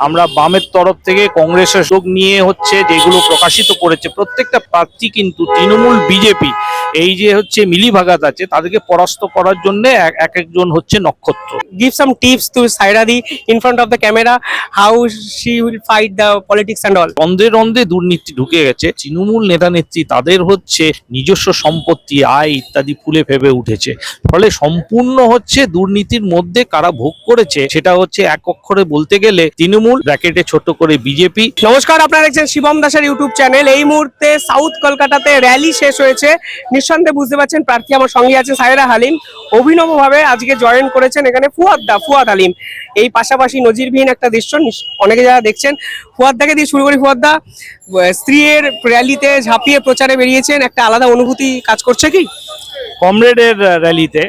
আমরা বামের তরফ থেকে কংগ্রেসের যোগ নিয়ে হচ্ছে যেগুলো প্রকাশিত করেছে প্রত্যেকটা প্রার্থী কিন্তু তৃণমূল বিজেপি এই যে হচ্ছে মিলিভাগাত আছে তাদেরকে পরাস্ত করার জন্য এক একজন হচ্ছে নক্ষত্র। Give some tips to Sairadi in front of the camera how she will fight the politics and all. রন্ধে রন্ধে দুর্নীতি ঢুকে গেছে। তৃণমূল নেতা নেত্রী তাদের হচ্ছে নিজস্ব সম্পত্তি আয় ইত্যাদি ফুলে ফেপে উঠেছে, ফলে সম্পূর্ণ হচ্ছে দুর্নীতির মধ্যে কারা ভোগ করেছে সেটা হচ্ছে এক অক্ষরে বলতে গেলে তৃণমূল ব্র্যাকেটে ছোট করে বিজেপি। নমস্কার, আপনারা দেখছেন শিবম দাসের ইউটিউব চ্যানেল। এই মুহূর্তে সাউথ কলকাতাতে র্যালি শেষ হয়েছে। নিঃসন্দেহে বুঝতে পারছেন প্রার্থী আমার সঙ্গে আছে সায়রা হালিম। অভিনবভাবে আজকে জয়েন করেছেন এখানে ফুয়াদ হালিম। এই পাশাপাশি নজিরবিহীন একটা দৃশ্য অনেকে যারা দেখছেন। ফুয়াদদাকে দিয়ে শুরু করি। ফুয়াদদা, স্ত্রীর র্যালিতে ঝাঁপিয়ে প্রচারে বেরিয়েছেন, একটা আলাদা অনুভূতি কাজ করছে কি কমরেডের র্যালিতে?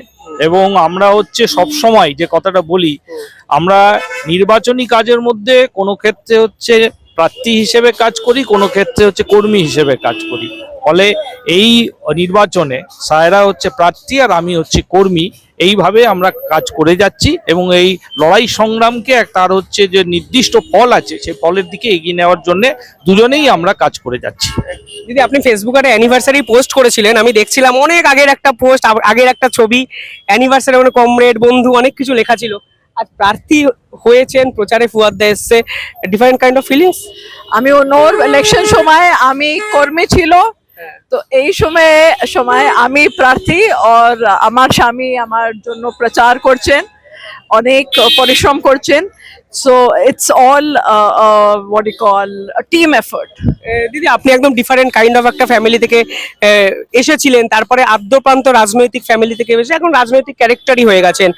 এবং আমরা হচ্ছে সব সময় যে কথাটা বলি, আমরা নির্বাচনী কাজের মধ্যে কোনো ক্ষেত্রে হচ্ছে প্রার্থী হিসেবে কাজ করি, কোনো ক্ষেত্রে হচ্ছে কর্মী হিসেবে কাজ করি। ফলে এই নির্বাচনে সায়রা হচ্ছে প্রার্থী আর আমি হচ্ছে কর্মী, এইভাবে আমরা কাজ করে যাচ্ছি এবং এই লড়াই সংগ্রামকে তার হচ্ছে যে নির্দিষ্ট ফল আছে সেই ফলের দিকে এগিয়ে নেওয়ার জন্য দুজনেই আমরা কাজ করে যাচ্ছি। দিদি, আপনি ফেসবুকে একটা অ্যানিভার্সারি পোস্ট করেছিলেন, আমি দেখছিলাম অনেক আগের একটা পোস্ট, আগের একটা ছবি, অ্যানিভার্সারি মানে কমরেড বন্ধু অনেক কিছু লেখা ছিল। আজ প্রার্থী হয়েছেন, প্রচারে ফুয়াদদা এসছে, ডিফারেন্ট কাইন্ড অফ ফিলিংস। আমি ওর ইলেকশন সময় আমি কর্মী ছিল, তো এই সময় আমি প্রার্থী আর আমার স্বামী আমার জন্য প্রচার করছেন, অনেক পরিশ্রম করছেন। So it's all what you call team effort. দিদি, আপনি একদম ডিফারেন্ট কাইন্ড অফ একটা ফ্যামিলি থেকে এসেছিলেন, তারপরে আদ্যপ্রান্ত রাজনৈতিক ফ্যামিলি থেকে এসে এখন রাজনৈতিক ক্যারেক্টারই হয়ে গেছেন।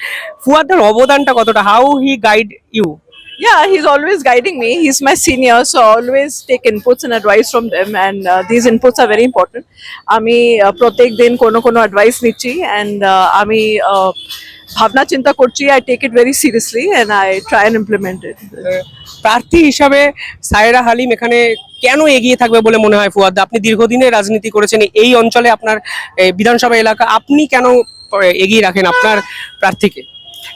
ফুয়াদদার অবদানটা কতটা, how he guide you? Yeah, he's always guiding me. He's my senior, so I always take inputs and advice from them, and these inputs are very important. আমি প্রত্যেক দিন কোনো advice নিচ্ছি, and আমি ভাবনা চিন্তা করছি। I take it very seriously and I try and implement it. প্রার্থী হিসাবে সায়রা হালিম এখানে কেন এগিয়ে থাকবে বলে মনে হয় ফুয়াদদা? আপনি দীর্ঘদিনের রাজনীতি করেছেন এই অঞ্চলে, আপনার বিধানসভা এলাকা, আপনি কেন এগিয়ে রাখেন আপনার প্রার্থীকে?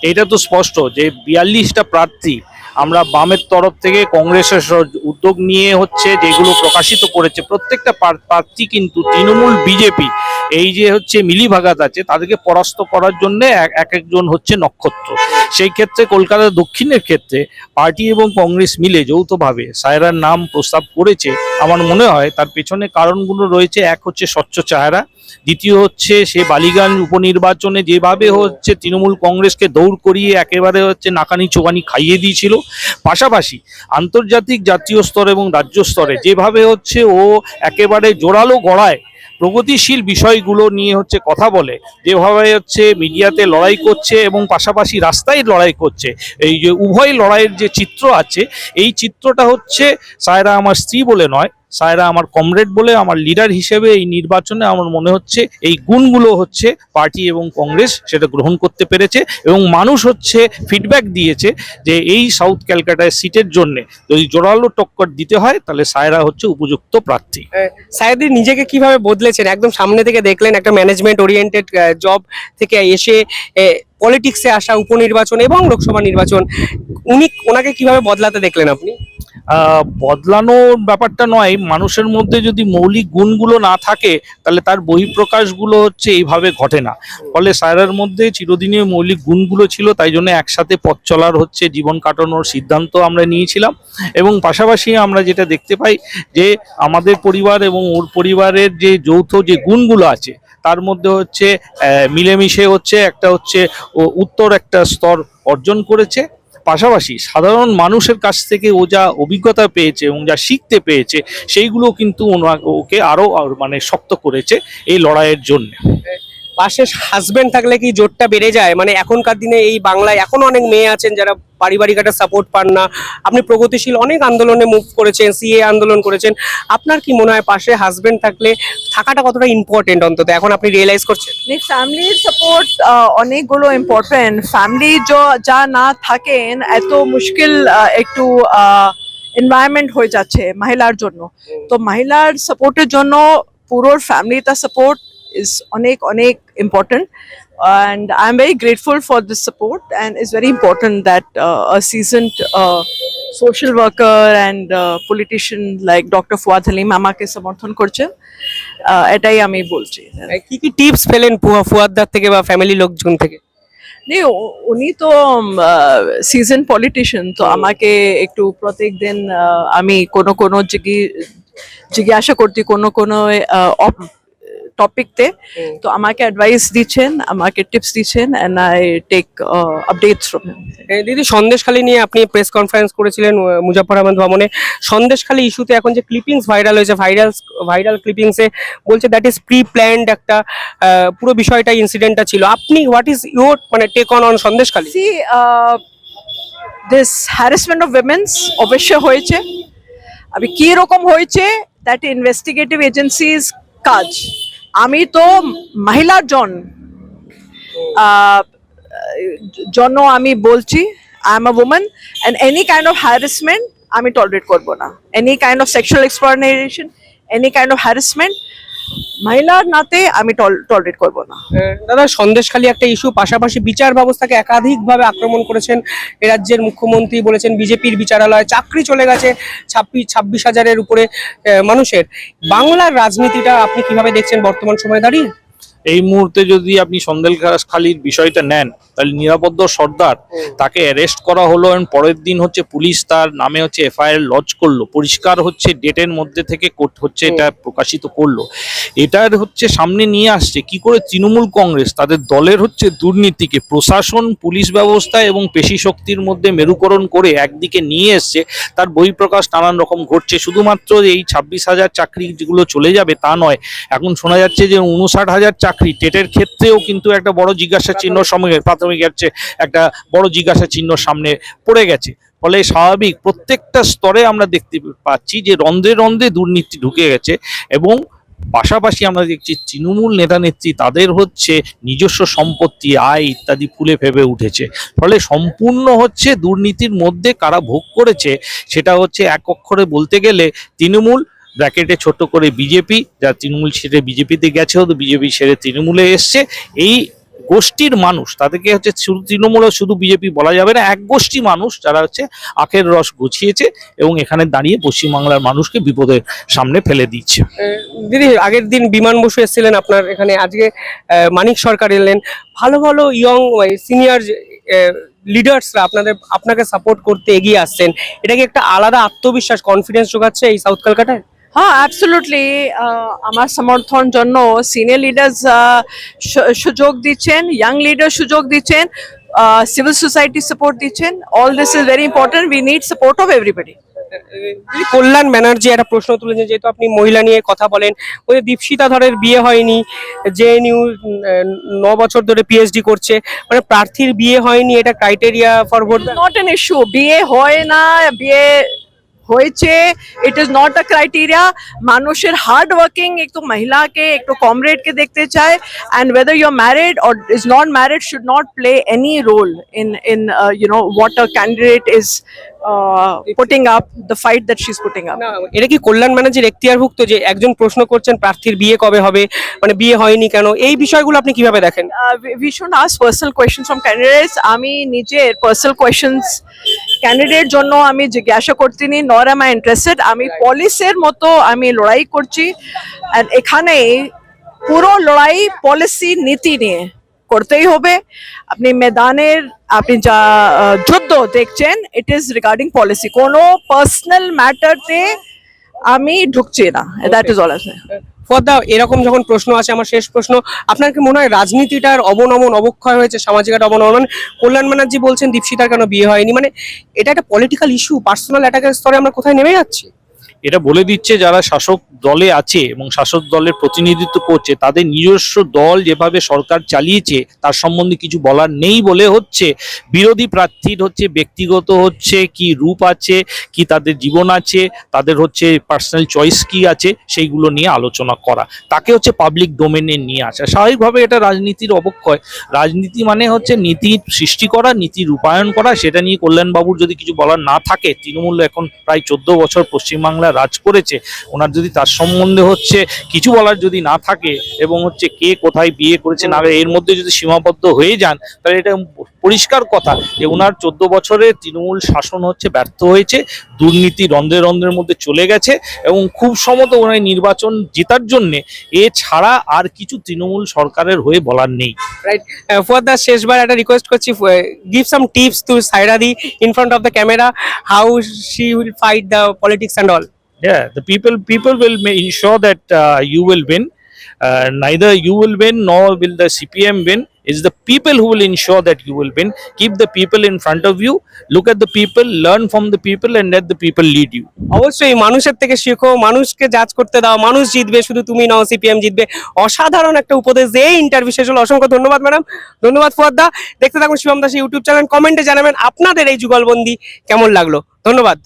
এটা তো স্পষ্ট যে 42টা প্রার্থী আমরা বামের তরফ থেকে কংগ্রেসের উদ্যোগ নিয়ে হচ্ছে যেগুলো প্রকাশিত করেছে প্রত্যেকটা প্রার্থী কিন্তু তৃণমূল বিজেপি এই যে হচ্ছে মিলিভাগাত আছে তাদেরকে পরাস্ত করার জন্য এক একজন হচ্ছে নক্ষত্র। সেই ক্ষেত্রে কলকাতা দক্ষিণের ক্ষেত্রে পার্টি এবং কংগ্রেস মিলে যৌথভাবে সায়রার নাম প্রস্তাব করেছে। আমার মনে হয় তার পেছনে কারণগুলো রয়েছে। এক হচ্ছে স্বচ্ছ চেহারা, দ্বিতীয় হচ্ছে সে বালিগঞ্জ উপনির্বাচনে যেভাবে হচ্ছে তৃণমূল কংগ্রেসকে দৌড় করিয়ে একেবারে হচ্ছে নাকানি চোখানি খাইয়ে দিয়েছিল, পাশাপাশি আন্তর্জাতিক জাতীয় স্তর এবং রাজ্য স্তরে যেভাবে হচ্ছে ও একেবারে জোরালো গড়ায় প্রগতিশীল বিষয়গুলো নিয়ে হচ্ছে কথা বলে, যেভাবে হচ্ছে মিডিয়াতে লড়াই করছে এবং পাশাপাশি রাস্তায় লড়াই করছে, এই যে উভয় লড়াইয়ের যে চিত্র আছে এই চিত্রটা হচ্ছে সায়রা আমার স্ত্রী বলে নয়, সায়রা আমার কমরেড বলে, আমার লিডার হিসেবে এই নির্বাচনে আমার মনে হচ্ছে এই গুণগুলো হচ্ছে পার্টি এবং কংগ্রেস সেটা গ্রহণ করতে পেরেছে এবং মানুষ হচ্ছে ফিডব্যাক দিয়েছে যে এই সাউথ ক্যালকাটায় সিটের জন্য যদি জোরালো টক্কর দিতে হয় তাহলে সায়রা হচ্ছে উপযুক্ত প্রার্থী। সায়দি নিজেকে কিভাবে বদলেছেন? একদম সামনে থেকে দেখলেন, একটা ম্যানেজমেন্ট ওরিয়েন্টেড জব থেকে এসে পলিটিক্সে আসা, উপনির্বাচন এবং লোকসভা নির্বাচন, ওনাকে কিভাবে বদলাতে দেখলেন আপনি? বদলানোর ব্যাপারটা নয়, মানুষের মধ্যে যদি মৌলিক গুণগুলো না থাকে তাহলে তার বহিঃপ্রকাশগুলো হচ্ছে এইভাবে ঘটে না। ফলে সায়রার মধ্যে চিরদিনীয় মৌলিক গুণগুলো ছিল, তাই জন্য একসাথে পথ চলার হচ্ছে জীবন কাটানোর সিদ্ধান্ত আমরা নিয়েছিলাম। এবং পাশাপাশি আমরা যেটা দেখতে পাই যে আমাদের পরিবার এবং ওর পরিবারের যে যৌথ যে গুণগুলো আছে তার মধ্যে হচ্ছে মিলেমিশে হচ্ছে একটা হচ্ছে উত্তর একটা স্তর অর্জন করেছে। পাশাপাশি সাধারণ মানুষের কাছ থেকে ও যা অভিজ্ঞতা পেয়েছে এবং যা শিখতে পেয়েছে সেইগুলো কিন্তু ওকে আরো মানে শক্ত করেছে এই লড়াইয়ের জন্য। পাশে হাজবেন্ড থাকলে কি জোরটা বেড়ে যায়? মানে এখনকার দিনে এই বাংলায় এখনো অনেক মেয়ে আছেন যারা পারিবারিক একটা সাপোর্ট পান না। আপনি প্রগতিশীল অনেক আন্দোলনে মুভ করেছেন, সিএ আন্দোলন করেছেন, আপনার কি মনে হয় পাশে হাজবেন্ড থাকাটা কতটা ইম্পর্টেন্ট অন্তত এখন আপনি রিয়েলাইজ করছেন? ফ্যামিলির সাপোর্ট অনেকগুলো ইম্পর্টেন্ট। ফ্যামিলি যা না থাকেন এত মুশকিল একটু এনভায়রনমেন্ট হয়ে যাচ্ছে মহিলার জন্য। তো মহিলার সাপোর্টের জন্য পুরো ফ্যামিলিটা সাপোর্ট ইজ অনেক important. and I'm very grateful for this support, and it's very important that a seasoned social worker and politician like Dr. Fuad Halim আমাকে সমর্থন করছেন, এটাই আমি বলছি। কি কি টিপস পেলেন ফুয়াদদার থেকে বা ফ্যামিলি লোকজন থেকে? নেই, উনি তো সিজন পলিটিশিয়ান, তো আমাকে একটু প্রত্যেক দিন আমি কোনো জিজ্ঞাসা করতে কোনো টপিকতে, তো আমাকে অ্যাডভাইস দিচ্ছেন, আমাকে টিপস দিচ্ছেন, and I take updates from him. দিদি, সন্দেশখালী নিয়ে আপনি প্রেস কনফারেন্স করেছিলেন মুজাফফর আহমদ ভবনে। সন্দেশখালী ইস্যুতে এখন যে ক্লিপিংস ভাইরাল হয়েছে, ভাইরাল ক্লিপিংসে বলছে দ্যাট ইজ প্রি প্ল্যান্ড একটা পুরো বিষয়টা ইনসিডেন্টটা ছিল। আপনি হোয়াট ইজ ইউর মানে take on Sandeshkhali? See this harassment of womens অবশ্যই হয়েছে, আমি কি রকম হয়েছে দ্যাট ইনভেস্টিগেটিভ এজেন্সিজ কাজ। আমি তো মহিলার জন্য আমি বলছি, I am a woman, and any kind of harassment আমি টলারেট করবো না, any kind of sexual exploitation, any kind of harassment মহিলার নাতে আমি টলারেট করবো না। দাদা, সন্দেশখালী একটা ইস্যু, পাশাপাশি বিচার ব্যবস্থাকে একাধিকভাবে আক্রমণ করেছেন এ রাজ্যের মুখ্যমন্ত্রী। বলেছেন বিজেপির বিচারালয়, চাকরি চলে গেছে 26,000-এর উপরে মানুষের। বাংলার রাজনীতিটা আপনি কিভাবে দেখছেন বর্তমান সময়ে দাঁড়িয়ে? এই মুহূর্তে যদি আপনি সন্দেশখালীর বিষয়টা নেন, তাহলে নিরাপদ সর্দার তাকে অ্যারেস্ট করা হলো, এবং পরের দিন হচ্ছে পুলিশ তার নামে হচ্ছে এফআইআর লজ করলো, পরিষ্কার হচ্ছে ডেটের মধ্যে থেকে হচ্ছে এটা প্রকাশিত করলো। এটার হচ্ছে সামনে নিয়ে আসছে কি করে তৃণমূল কংগ্রেস তাদের দলের হচ্ছে দুর্নীতিকে প্রশাসন, পুলিশ ব্যবস্থা এবং পেশি শক্তির মধ্যে মেরুকরণ করে একদিকে নিয়ে এসছে। তার বহিঃপ্রকাশ নানান রকম ঘটছে। শুধুমাত্র এই 26,000 চাকরি যেগুলো চলে যাবে তা নয়, এখন শোনা যাচ্ছে যে 59,000 চাকরি টেটের ক্ষেত্রেও কিন্তু একটা বড় জিজ্ঞাসা চিহ্ন সঙ্গে প্রাথমিক হচ্ছে একটা বড় জিজ্ঞাসা চিহ্ন সামনে পড়ে গেছে। ফলে স্বাভাবিক প্রত্যেকটা স্তরে আমরা দেখতে পাচ্ছি যে রন্ধ্রে রন্ধ্রে দুর্নীতি ঢুকে গেছে, এবং পাশাপাশি আমরা দেখছি তৃণমূল নেতা নেত্রী তাদের হচ্ছে নিজস্ব সম্পত্তি, আয় ইত্যাদি ফুলে ফেপে উঠেছে। ফলে সম্পূর্ণ হচ্ছে দুর্নীতির মধ্যে কারা ভোগ করেছে সেটা হচ্ছে এক অক্ষরে বলতে গেলে তৃণমূল, ব্র্যাকেটে ছোট করে বিজেপি, যা তৃণমূল ছেড়ে বিজেপিতে গেছে, হয়তো বিজেপি ছেড়ে তৃণমূলে এসছে। এই গোষ্ঠীর মানুষ, তাদেরকে হচ্ছে শুধু তৃণমূল শুধু বিজেপি বলা যাবে না, এক গোষ্ঠী মানুষ যারা হচ্ছে আখের রস গুছিয়েছে এবং এখানে দাঁড়িয়ে পশ্চিমবাংলার মানুষকে বিপদের সামনে ফেলে দিচ্ছে। দিদি, আগের দিন বিমান বসু এসেছিলেন আপনার এখানে, আজকে মানিক সরকার এলেন। ভালো ভালো ইয়ং সিনিয়র লিডার্সরা আপনাকে সাপোর্ট করতে এগিয়ে আসছেন। এটা কি একটা আলাদা আত্মবিশ্বাস, কনফিডেন্স যোগাচ্ছে এই সাউথ কলকাতায়? হ্যাঁ, অ্যাবসলিউটলি। আমার সমর্থন জন্য সিনিয়র লিডার্স সুযোগ দিচ্ছেন, ইয়াং লিডার সুযোগ দিচ্ছেন, সিভিল সোসাইটি সাপোর্ট দিচ্ছেন। All this is very important, we need support of everybody. Kalyan Banerjee একটা প্রশ্ন তুলেছেন, যেহেতু আপনি মহিলা নিয়ে কথা বলেন, ওই দীপশিতা ধরের বিয়ে হয়নি, জেএনইউ 9 বছর ধরে পিএইচডি করছে, মানে প্রার্থীর বিয়ে হয়নি, এটা criteria for vote? Not an issue, বিয়ে হয় না বিয়ে হয়েছে, it is not a criteria. মানুষের হার্ড ওয়ার্কিং একটু মহিলাকে একটু কমরেডকে দেখতে চায়, and whether you're married or is not married should not play any role in you know what a candidate is putting up, the fight that she's putting up. না, এটা কি কল্যাণ ব্যানার্জির এখতিয়ারভুক্ত যে একজন প্রশ্ন করছেন প্রার্থীর বিয়ে কবে হবে, মানে বিয়ে হয়নি কেন, এই বিষয়গুলো আপনি কিভাবে দেখেন? We shouldn't ask personal questions from candidates. আমি নিজের personal questions ক্যান্ডিডেট জন্য আমি জিজ্ঞাসা করতেনি, নর am I interested. আমি পলিসির মতো আমি লড়াই করছি, আর এখানে পুরো লড়াই পলিসি নীতি নিয়ে করতেই হবে। আপনি ময়দানের আপনি যা যুদ্ধ দেখছেন, ইট ইজ রিগার্ডিং পলিসি, কোনো পার্সোনাল ম্যাটারতে আমি ঢুকছি না। That is all I say. Further, এরকম যখন প্রশ্ন আছে, আমার শেষ প্রশ্ন, আপনার কি মনে হয় রাজনীতিটার অবক্ষয় হয়েছে, সামাজিক একটা অবনমন? কল্যাণ ব্যানার্জি বলছেন দীপশিতার কেন বিয়ে হয়নি, মানে এটা একটা পলিটিক্যাল ইস্যু, পার্সোনাল অ্যাটাকের স্তরে আমরা কোথায় নেমে যাচ্ছি? এটা বলে দিচ্ছে যারা শাসক দলে আছে এবং শাসক দলের প্রতিনিধিত্ব করছে, তাদের নিজস্ব দল যেভাবে সরকার চালিয়েছে তার সম্বন্ধে কিছু বলার নেই বলে হচ্ছে বিরোধী প্রার্থীর হচ্ছে ব্যক্তিগত হচ্ছে কি রূপ আছে, কি তাদের জীবন আছে, তাদের হচ্ছে পার্সোনাল চয়েস কি আছে, সেইগুলো নিয়ে আলোচনা করা, তাকে হচ্ছে পাবলিক ডোমেনে নিয়ে আসা। স্বাভাবিকভাবে এটা রাজনীতির অবক্ষয়। রাজনীতি মানে হচ্ছে নীতির সৃষ্টি করা, নীতি রূপায়ণ করা। সেটা নিয়ে কল্যাণবাবুর যদি কিছু বলার না থাকে, তৃণমূল এখন প্রায় 14 বছর পশ্চিমবাংলার রাজ করেছে, ওনার যদি তার সম্বন্ধে হচ্ছে কিছু বলার যদি না থাকে এবং হচ্ছে কে কোথায় বিয়ে করেছে না এর মধ্যে যদি সীমাবদ্ধ হয়ে যান, তাহলে এটা পরিষ্কার কথা যে ওনার 14 বছরে তৃণমূল শাসন হচ্ছে ব্যর্থ হয়েছে, দুর্নীতি রন্ধ্রে রন্ধ্রের মধ্যে চলে গেছে এবং খুব সম্ভবত ওনার নির্বাচন জেতার জন্যে এছাড়া আর কিছু তৃণমূল সরকারের হয়ে বলার নেই। রাইট, ফুয়াদ দা শেষবার একটা রিকোয়েস্ট করছি, give some tips to Saira দি in front of the camera, how she will fight the politics and all. Yeah, the people will ensure that you will win. Neither you will win nor will the CPM win. It's the people who will ensure that you will win. Keep the people in front of you. Look at the people, learn from the people, and let the people lead you. অবশ্যই মানুষের থেকে শেখো, মানুষকে জাজ করতে দাও, মানুষ জিতবে, শুধু তুমি নাও, সিপিএম জিতবে। অসাধারণ একটা উপদেশ দিয়ে ইন্টারভিউ শেষ হলো। অসংখ্য ধন্যবাদ ম্যাডাম, ধন্যবাদ ফুয়াদ দা। দেখতে থাকুন শিবম দাস ইউটিউব চ্যানেল, কমেন্টে জানাবেন আপনাদের এই যুগলবন্দি কেমন লাগলো। ধন্যবাদ।